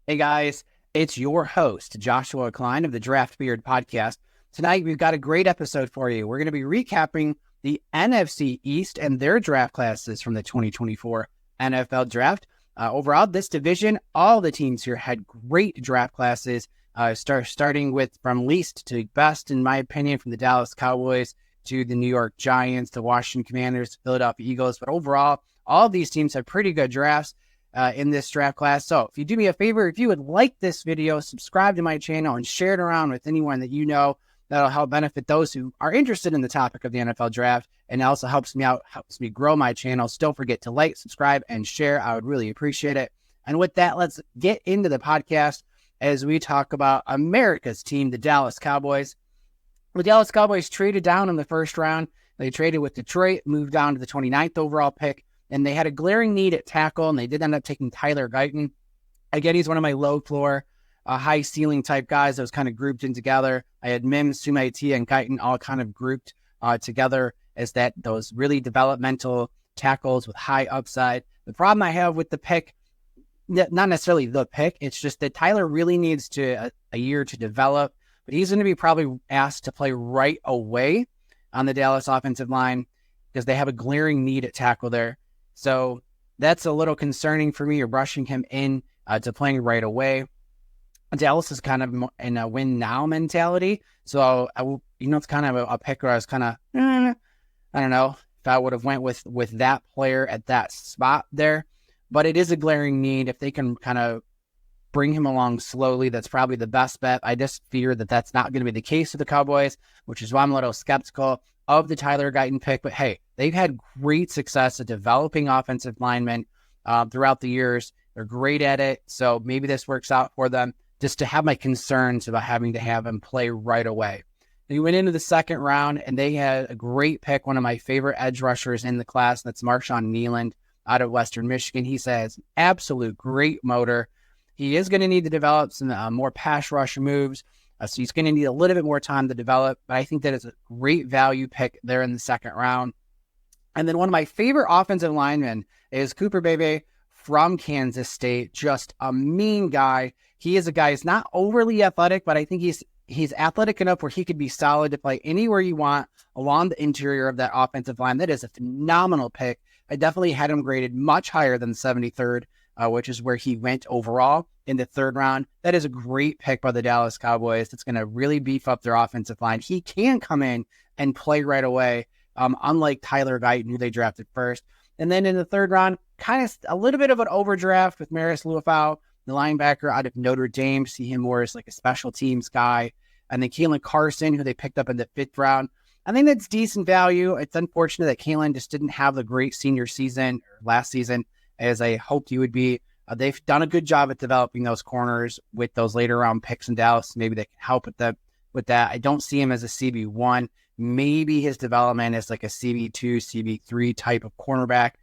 Hey guys, it's your host, Joshua Klein of the Draft Beard Podcast. Tonight, we've got a great episode for you. We're going to be recapping the NFC East and their draft classes from the 2024 NFL Draft. Overall, this division, all the teams here had great draft classes, starting with from least to best, in my opinion, from the Dallas Cowboys to the New York Giants, the Washington Commanders, Philadelphia Eagles. But overall, all of these teams have pretty good drafts in this draft class. So if you do me a favor, if you would like this video, subscribe to my channel and share it around with anyone that you know. That'll help benefit those who are interested in the topic of the NFL draft, and also helps me out, helps me grow my channel. So don't forget to like, subscribe, and share. I would really appreciate it. And with that, let's get into the podcast as we talk about America's team, the Dallas Cowboys. The Dallas Cowboys traded down in the first round. They traded with Detroit, moved down to the 29th overall pick, and they had a glaring need at tackle, and they did end up taking Tyler Guyton. Again, he's one of my low floor, high ceiling type guys that was kind of grouped in together. I had Mims, Sumaitia, and Guyton all kind of grouped together as those really developmental tackles with high upside. The problem I have with the pick, not necessarily the pick, it's just that Tyler really needs a year to develop, but he's going to be probably asked to play right away on the Dallas offensive line because they have a glaring need at tackle there. So that's a little concerning for me. You're rushing him in to playing right away. Dallas is kind of in a win now mentality. So, it's kind of a pick where I was kind of, I don't know if I would have went with that player at that spot there. But it is a glaring need. If they can kind of bring him along slowly, that's probably the best bet. I just fear that that's not going to be the case with the Cowboys, which is why I'm a little skeptical of the Tyler Guyton pick. But hey, they've had great success at developing offensive linemen throughout the years. They're great at it. So maybe this works out for them. Just to have my concerns about having to have him play right away. They went into the second round, and they had a great pick, one of my favorite edge rushers in the class. That's Marshawn Kneeland out of Western Michigan. He says absolute great motor. He is going to need to develop some more pass rush moves, so he's going to need a little bit more time to develop, but I think that is a great value pick there in the second round. And then one of my favorite offensive linemen is Cooper Bebe from Kansas State, just a mean guy. He is a guy who's not overly athletic, but I think he's athletic enough where he could be solid to play anywhere you want along the interior of that offensive line. That is a phenomenal pick. I definitely had him graded much higher than 73rd, which is where he went overall in the third round. That is a great pick by the Dallas Cowboys. That's going to really beef up their offensive line. He can come in and play right away, unlike Tyler Guyton, who they drafted first. And then in the third round, kind of a little bit of an overdraft with Maris Luafau, the linebacker out of Notre Dame. See him more as like a special teams guy. And then Kalen Carson, who they picked up in the fifth round. I think that's decent value. It's unfortunate that Kalen just didn't have the great senior season or last season as I hoped he would be. They've done a good job at developing those corners with those later round picks in Dallas. Maybe they can help with that. I don't see him as a CB1. Maybe his development is like a CB2, CB3 type of cornerback.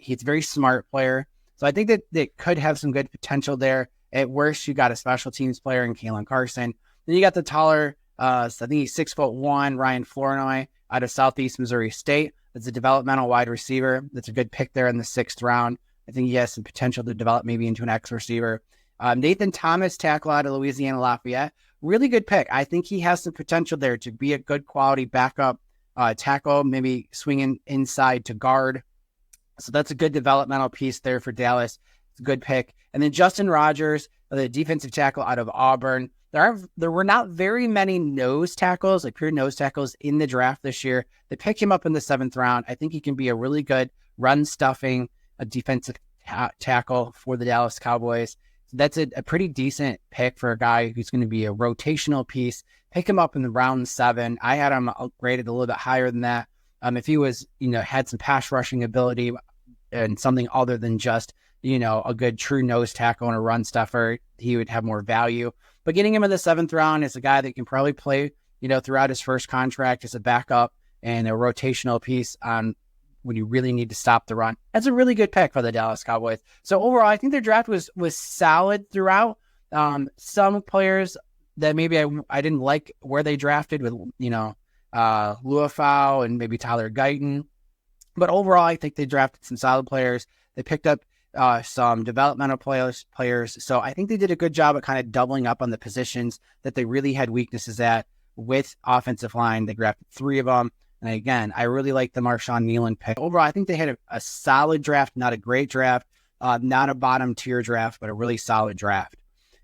He's a very smart player. So I think that they could have some good potential there. At worst, you got a special teams player in Kalen Carson. Then you got the taller, I think he's 6'1", Ryan Flournoy out of Southeast Missouri State. That's a developmental wide receiver. That's a good pick there in the sixth round. I think he has some potential to develop maybe into an X receiver. Nathan Thomas, tackle out of Louisiana Lafayette. Really good pick. I think he has some potential there to be a good quality backup tackle, maybe swinging inside to guard. So that's a good developmental piece there for Dallas. It's a good pick. And then Justin Rogers, the defensive tackle out of Auburn. There were not very many nose tackles, like pure nose tackles in the draft this year. They picked him up in the seventh round. I think he can be a really good run stuffing, a defensive tackle for the Dallas Cowboys. So that's a pretty decent pick for a guy who's going to be a rotational piece. Pick him up in the round 7. I had him graded a little bit higher than that. If he was, had some pass rushing ability and something other than just, a good true nose tackle and a run stuffer, he would have more value. But getting him in the 7th round is a guy that can probably play, throughout his first contract as a backup and a rotational piece on when you really need to stop the run. That's a really good pick for the Dallas Cowboys. So overall, I think their draft was solid throughout. Some players that maybe I didn't like where they drafted with, Luafau and maybe Tyler Guyton. But overall, I think they drafted some solid players. They picked up some developmental players. So I think they did a good job at kind of doubling up on the positions that they really had weaknesses at with offensive line. They drafted 3 of them. And again, I really like the Marshawn Nealon pick. Overall, I think they had a solid draft, not a great draft, not a bottom tier draft, but a really solid draft.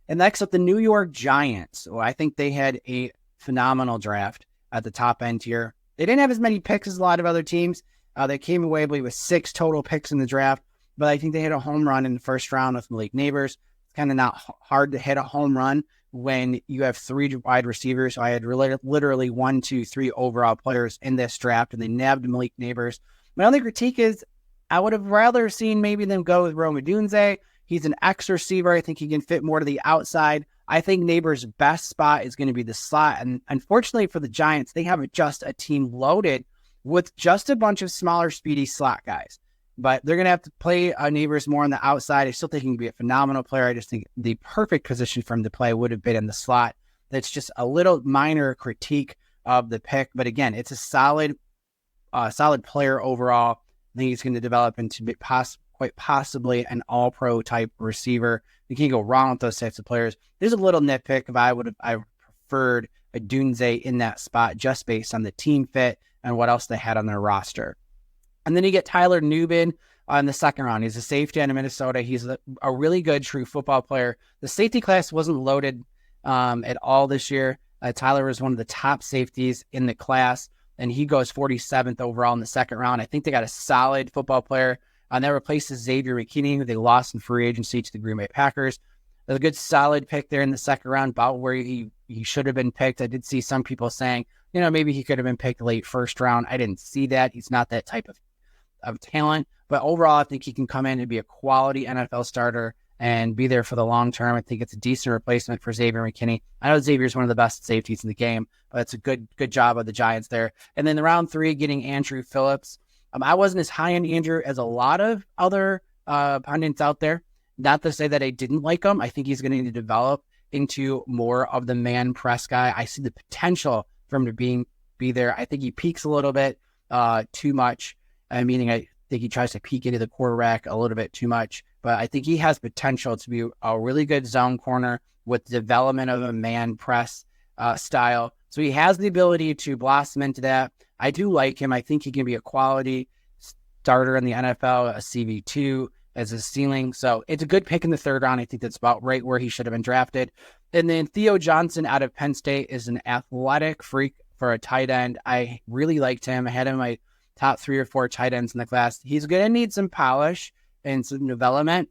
And next up, the New York Giants. Well, I think they had a phenomenal draft at the top end here. They didn't have as many picks as a lot of other teams. They came away, I believe, with 6 total picks in the draft, but I think they hit a home run in the first round with Malik Neighbors. It's kind of not hard to hit a home run when you have 3 wide receivers. So I had literally 1, 2, 3 overall players in this draft, and they nabbed Malik Neighbors. My only critique is I would have rather seen maybe them go with Rome Odunze. He's an X receiver. I think he can fit more to the outside. I think Neighbors' best spot is going to be the slot. And unfortunately for the Giants, they have just a team loaded with just a bunch of smaller, speedy slot guys. But they're going to have to play Neighbors more on the outside. I still think he can be a phenomenal player. I just think the perfect position for him to play would have been in the slot. That's just a little minor critique of the pick. But again, it's a solid player overall. I think he's going to develop into quite possibly an all-pro type receiver. You can't go wrong with those types of players. There's a little nitpick if I preferred a Dunze in that spot just based on the team fit and what else they had on their roster. And then you get Tyler Nubin in the second round. He's a safety out of Minnesota. He's a really good true football player. The safety class wasn't loaded at all this year. Tyler was one of the top safeties in the class, and he goes 47th overall in the second round. I think they got a solid football player. That replaces Xavier McKinney, who they lost in free agency to the Green Bay Packers. There's a good solid pick there in the second round, about where he should have been picked. I did see some people saying, maybe he could have been picked late first round. I didn't see that. He's not that type of talent. But overall, I think he can come in and be a quality NFL starter and be there for the long term. I think it's a decent replacement for Xavier McKinney. I know Xavier's one of the best safeties in the game, but it's a good job of the Giants there. And then the round 3, getting Andrew Phillips. I wasn't as high on Andrew as a lot of other pundits out there. Not to say that I didn't like him. I think he's going to need to develop into more of the man press guy. I see the potential for him to be there. I think he peaks a little bit too much. Meaning I think he tries to peek into the quarterback a little bit too much. But I think he has potential to be a really good zone corner with development of a man press style. So he has the ability to blossom into that. I do like him. I think he can be a quality starter in the NFL, a CV2 as a ceiling. So it's a good pick in the third round. I think that's about right where he should have been drafted. And then Theo Johnson out of Penn State is an athletic freak for a tight end. I really liked him. I had him in my top 3 or 4 tight ends in the class. He's going to need some polish and some development,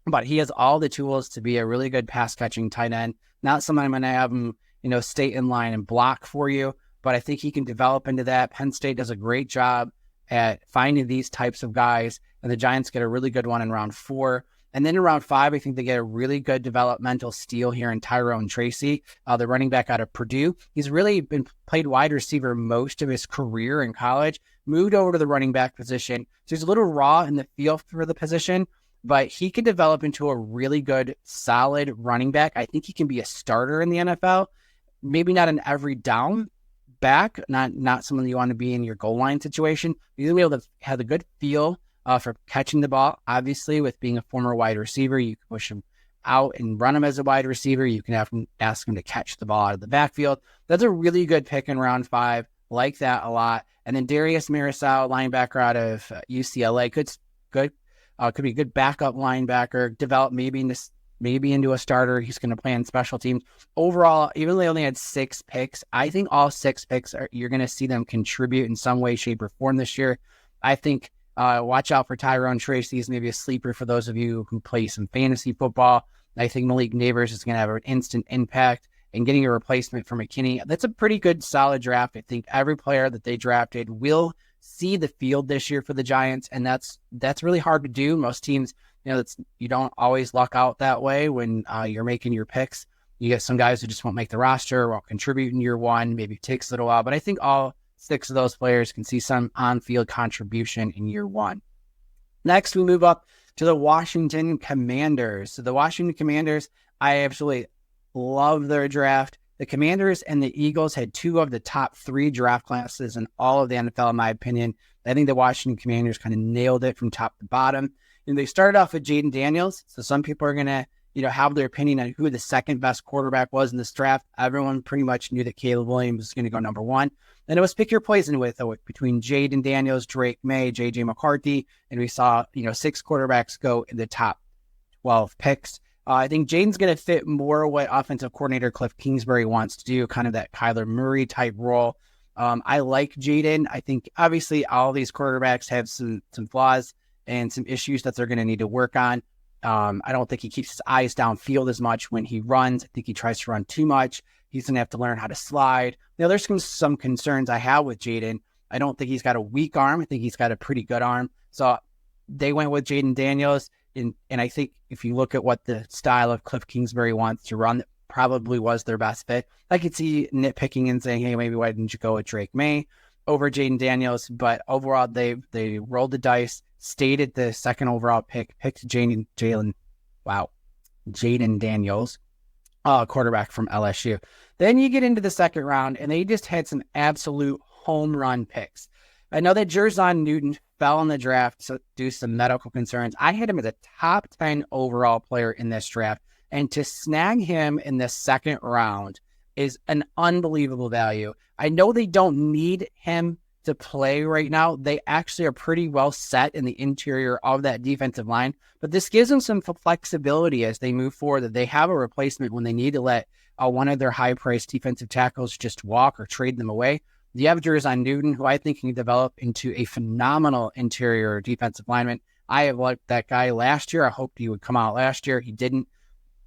but he has all the tools to be a really good pass catching tight end. Not someone I'm going to have him, stay in line and block for you, but I think he can develop into that. Penn State does a great job at finding these types of guys, and the Giants get a really good one in round 4. And then in round 5, I think they get a really good developmental steal here in Tyrone Tracy, the running back out of Purdue. He's really been played wide receiver most of his career in college, moved over to the running back position. So he's a little raw in the feel for the position, but he can develop into a really good, solid running back. I think he can be a starter in the NFL, maybe not an every down back, not someone you want to be in your goal line situation. He's going to be able to have a good feel for catching the ball. Obviously, with being a former wide receiver, you can push him out and run him as a wide receiver. You can ask him to catch the ball out of the backfield. That's a really good pick in round 5. Like that a lot. And then Darius Marisal, linebacker out of UCLA, could be a good backup linebacker. Develop maybe into a starter. He's going to play on special teams. Overall, even though they only had 6 picks, I think all 6 picks you're going to see them contribute in some way, shape, or form this year. I think watch out for Tyrone Tracy. He's maybe a sleeper for those of you who play some fantasy football. I think Malik Neighbors is going to have an instant impact in getting a replacement for McKinney. That's a pretty good, solid draft. I think every player that they drafted will see the field this year for the Giants, and that's really hard to do. Most teams, you don't always luck out that way when you're making your picks. You get some guys who just won't make the roster or won't contribute in year 1. Maybe it takes a little while, but I think all 6 of those players can see some on-field contribution in year 1. Next, we move up to the Washington Commanders. So the Washington Commanders, I absolutely love their draft. The Commanders and the Eagles had 2 of the top 3 draft classes in all of the NFL, in my opinion. I think the Washington Commanders kind of nailed it from top to bottom. And they started off with Jaden Daniels. So some people are going to, have their opinion on who the second best quarterback was in this draft. Everyone pretty much knew that Caleb Williams was going to go number one. And it was pick your poison with between Jaden Daniels, Drake May, JJ McCarthy. And we saw, 6 quarterbacks go in the top 12 picks. I think Jaden's going to fit more what offensive coordinator Cliff Kingsbury wants to do, kind of that Kyler Murray type role. I like Jaden. I think obviously all these quarterbacks have some flaws and some issues that they're going to need to work on. I don't think he keeps his eyes downfield as much when he runs. I think he tries to run too much. He's going to have to learn how to slide. There's some concerns I have with Jaden. I don't think he's got a weak arm. I think he's got a pretty good arm. So they went with Jaden Daniels. And I think if you look at what the style of Cliff Kingsbury wants to run, that probably was their best fit. I could see nitpicking and saying, hey, maybe why didn't you go with Drake May over Jaden Daniels? But overall, they rolled the dice, stayed at the second overall pick, picked Jaden Daniels, quarterback from LSU. Then you get into the second round, and they just had some absolute home run picks. I know that Jerzon Newton fell in the draft due to some medical concerns. I had him as a top 10 overall player in this draft, and to snag him in the second round is an unbelievable value. I know they don't need him to play right now. They actually are pretty well set in the interior of that defensive line, but this gives them some flexibility as they move forward, that they have a replacement when they need to let one of their high-priced defensive tackles just walk or trade them away. You have Jerzon Newton, who I think can develop into a phenomenal interior defensive lineman. I have liked that guy last year. I hoped he would come out last year. He didn't.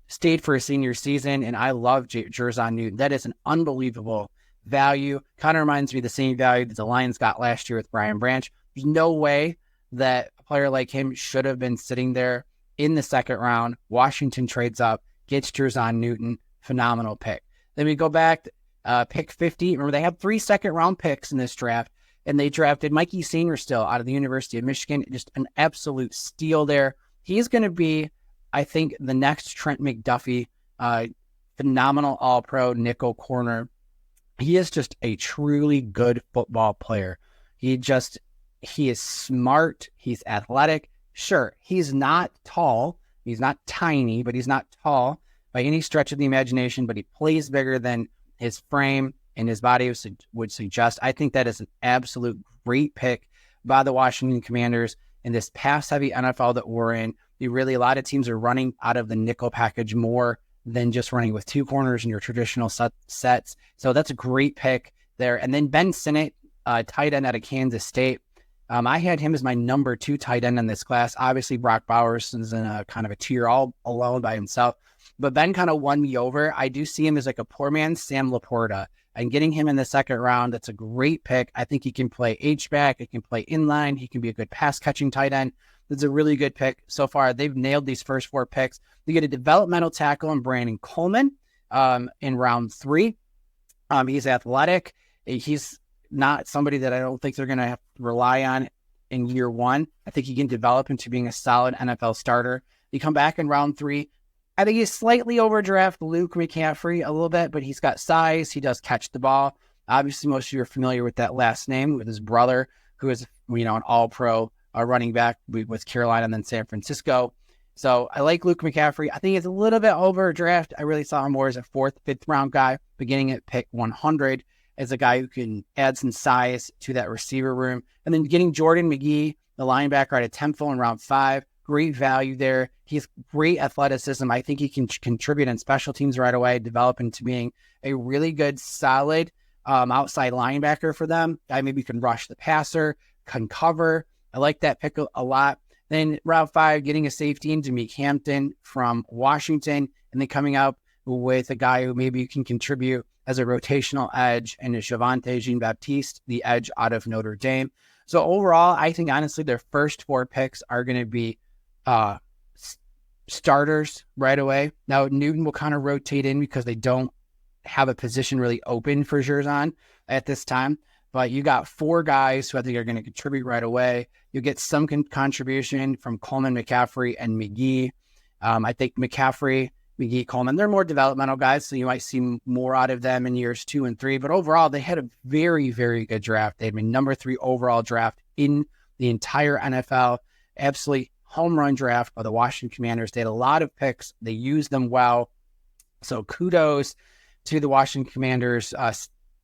Stayed for a senior season, and I love Jerzon Newton. That is an unbelievable value. Kind of reminds me of the same value that the Lions got last year with Brian Branch. There's no way that a player like him should have been sitting there in the second round. Washington trades up, gets Jerzon Newton. Phenomenal pick. Then we go back, pick 50. Remember, they have 3 second-round picks in this draft, and they drafted Mikey Sainristil out of the University of Michigan. Just an absolute steal there. He's going to be, I think, the next Trent McDuffie, phenomenal all-pro nickel corner. He is just a truly good football player. He is smart. He's athletic. Sure, he's not tall. He's not tiny, but he's not tall by any stretch of the imagination, but he plays bigger than his frame and his body would suggest. I think that is an absolute great pick by the Washington Commanders in this pass-heavy NFL that we're in. A lot of teams are running out of the nickel package more than just running with 2 corners in your traditional sets. So that's a great pick there. And then Ben Sinnott, tight end out of Kansas State. I had him as my number 2 tight end in this class. Obviously, Brock Bowers is in a kind of a tier all alone by himself. But Ben kind of won me over. I do see him as like a poor man's Sam Laporta. And getting him in the second round, that's a great pick. I think he can play H-back. He can play inline. He can be a good pass-catching tight end. That's a really good pick so far. They've nailed these first 4 picks. They get a developmental tackle in Brandon Coleman in round 3. He's athletic. He's not somebody that I don't think they're going to have to rely on in year 1. I think he can develop into being a solid NFL starter. You come back in round 3. I think he's slightly overdraft Luke McCaffrey a little bit, but he's got size. He does catch the ball. Obviously, most of you are familiar with that last name with his brother, who is, an all-pro running back with Carolina and then San Francisco. So I like Luke McCaffrey. I think he's a little bit overdraft. I really saw him more as a 4th, 5th round guy, beginning at pick 100 as a guy who can add some size to that receiver room. And then getting Jordan McGee, the linebacker out of Temple in round 5. Great value there. He's great athleticism. I think he can contribute on special teams right away, develop into being a really good, solid outside linebacker for them. Guy maybe can rush the passer, can cover. I like that pick a lot. Then round 5, getting a safety in Jameek Hampton from Washington, and then coming up with a guy who maybe can contribute as a rotational edge, and Javonte Jean-Baptiste, the edge out of Notre Dame. So overall, I think honestly their first 4 picks are going to be starters right away. Now Newton will kind of rotate in because they don't have a position really open for Jerzon at this time. But you got 4 guys who I think are going to contribute right away. You get some contribution from Coleman, McCaffrey, and McGee. I think McCaffrey, McGee, Coleman, they're more developmental guys, so you might see more out of them in years 2 and 3. But overall, they had a very, very good draft. They had my number 3 overall draft in the entire NFL. Absolutely home run draft by the Washington Commanders. They had a lot of picks. They used them well. So kudos to the Washington Commanders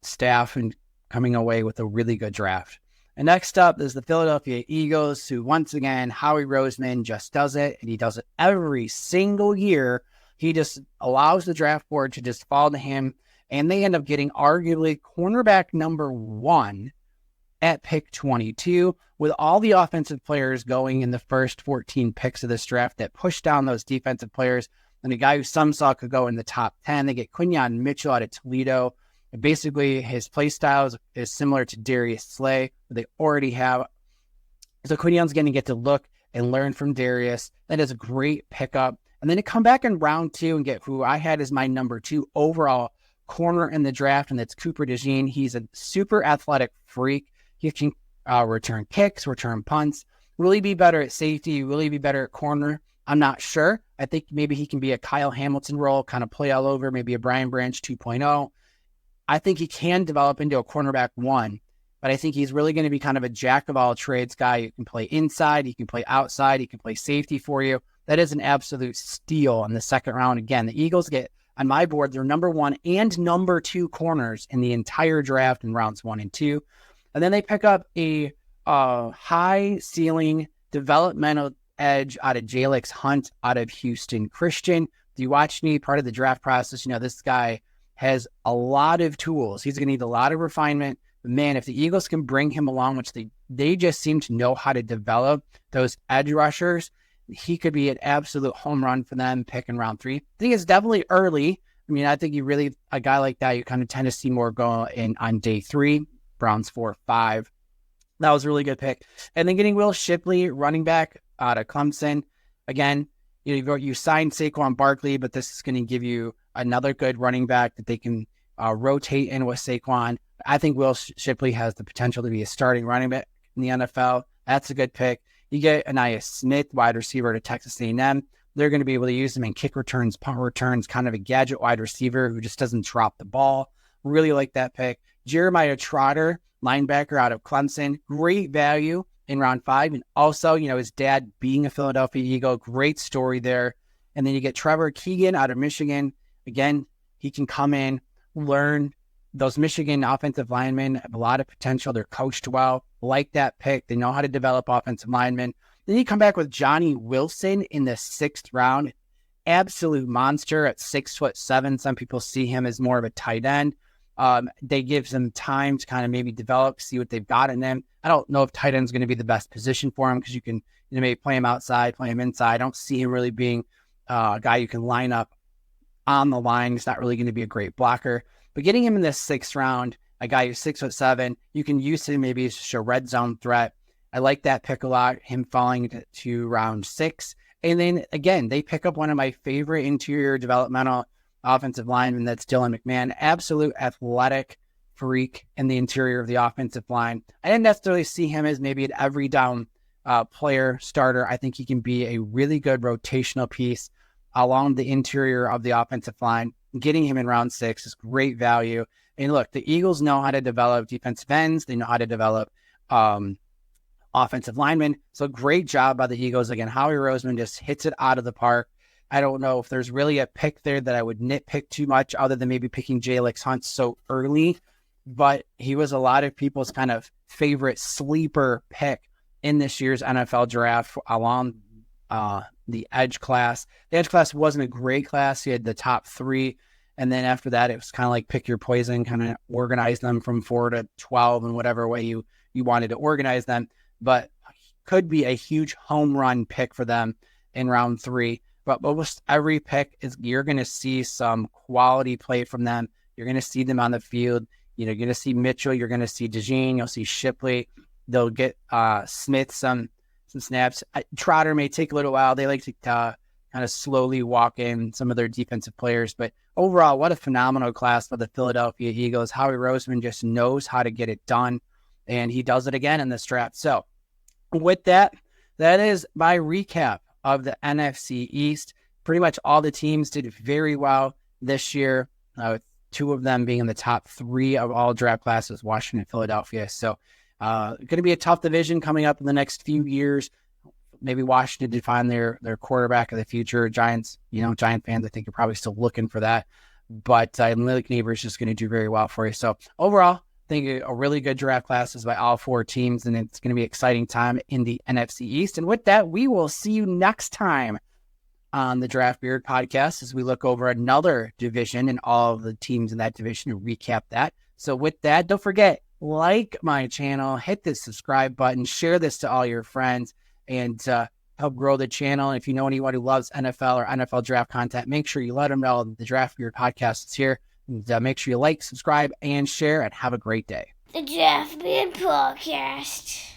staff and coming away with a really good draft. And next up is the Philadelphia Eagles, who once again, Howie Roseman just does it, and he does it every single year. He just allows the draft board to just fall to him, and they end up getting arguably cornerback number 1 at pick 22, with all the offensive players going in the first 14 picks of this draft that push down those defensive players. And a guy who some saw could go in the top 10. They get Quinyon Mitchell out of Toledo. And basically, his play style is similar to Darius Slay, but they already have. So Quinyon's going to get to look and learn from Darius. That is a great pickup. And then to come back in round 2 and get who I had as my number 2 overall corner in the draft, and that's Cooper DeJean. He's a super athletic freak. He can return kicks, return punts, really be better at safety, really be better at corner. I'm not sure. I think maybe he can be a Kyle Hamilton role, kind of play all over, maybe a Brian Branch 2.0. I think he can develop into a cornerback 1, but I think he's really going to be kind of a jack of all trades guy. He can play inside, he can play outside, he can play safety for you. That is an absolute steal in the second round. Again, the Eagles get, on my board, their number 1 and number 2 corners in the entire draft in rounds 1 and 2. And then they pick up a high ceiling developmental edge out of Jalix Hunt out of Houston Christian. If you watch me part of the draft process, you know this guy has a lot of tools. He's going to need a lot of refinement. But man, if the Eagles can bring him along, which they just seem to know how to develop those edge rushers, he could be an absolute home run for them picking round 3. I think it's definitely early. I mean, I think a guy like that, you kind of tend to see more go in on day 3, Browns 4, 5. That was a really good pick. And then getting Will Shipley, running back out of Clemson. Again, you signed Saquon Barkley, but this is going to give you another good running back that they can rotate in with Saquon. I think Will Shipley has the potential to be a starting running back in the NFL. That's a good pick. You get Anaya Smith, wide receiver to Texas A&M. They're going to be able to use him in kick returns, punt returns, kind of a gadget wide receiver who just doesn't drop the ball. Really like that pick. Jeremiah Trotter, linebacker out of Clemson. Great value in round 5. And also, his dad being a Philadelphia Eagle. Great story there. And then you get Trevor Keegan out of Michigan. Again, he can come in, learn. Those Michigan offensive linemen have a lot of potential. They're coached well. Like that pick. They know how to develop offensive linemen. Then you come back with Johnny Wilson in the 6th round. Absolute monster at 6'7". Some people see him as more of a tight end. They give them time to kind of maybe develop, see what they've got in them. I don't know if tight end is going to be the best position for him because you can maybe play him outside, play him inside. I don't see him really being a guy you can line up on the line. He's not really going to be a great blocker. But getting him in this 6th round, a guy who's 6'7", you can use him maybe as just a red zone threat. I like that pick a lot, him falling to round 6. And then, again, they pick up one of my favorite interior developmental offensive lineman, that's Dylan McMahon. Absolute athletic freak in the interior of the offensive line. I didn't necessarily see him as maybe an every down player starter. I think he can be a really good rotational piece along the interior of the offensive line. Getting him in round 6 is great value. And look, the Eagles know how to develop defensive ends. They know how to develop offensive linemen. So great job by the Eagles. Again, Howie Roseman just hits it out of the park. I don't know if there's really a pick there that I would nitpick too much other than maybe picking Jalix Hunt so early, but he was a lot of people's kind of favorite sleeper pick in this year's NFL draft along the edge class. The edge class wasn't a great class. You had the top 3, and then after that, it was kind of like pick your poison, kind of organize them from 4 to 12 in whatever way you wanted to organize them, but could be a huge home run pick for them in round 3. But almost every pick you're going to see some quality play from them. You're going to see them on the field. You're going to see Mitchell. You're going to see DeJean. You'll see Shipley. They'll get Smith some snaps. Trotter may take a little while. They like to kind of slowly walk in some of their defensive players. But overall, what a phenomenal class for the Philadelphia Eagles. Howie Roseman just knows how to get it done, and he does it again in this draft. So with that is my recap of the NFC East. Pretty much all the teams did very well this year, with 2 of them being in the top 3 of all draft classes, Washington and Philadelphia. So going to be a tough division coming up in the next few years. maybe Washington to find their quarterback of the future. Giants, Giant fans, I think you're probably still looking for that. But Malik Neighbor is just going to do very well for you. So overall, I think a really good draft classes by all four teams, and it's going to be an exciting time in the NFC East. And with that, we will see you next time on the Draft Beard podcast as we look over another division and all of the teams in that division and recap that. So with that, don't forget, like my channel, hit the subscribe button, share this to all your friends, and help grow the channel. And if you know anyone who loves NFL or NFL draft content, make sure you let them know the Draft Beard podcast is here. And make sure you like, subscribe, and share, and have a great day. The Draft Beard podcast.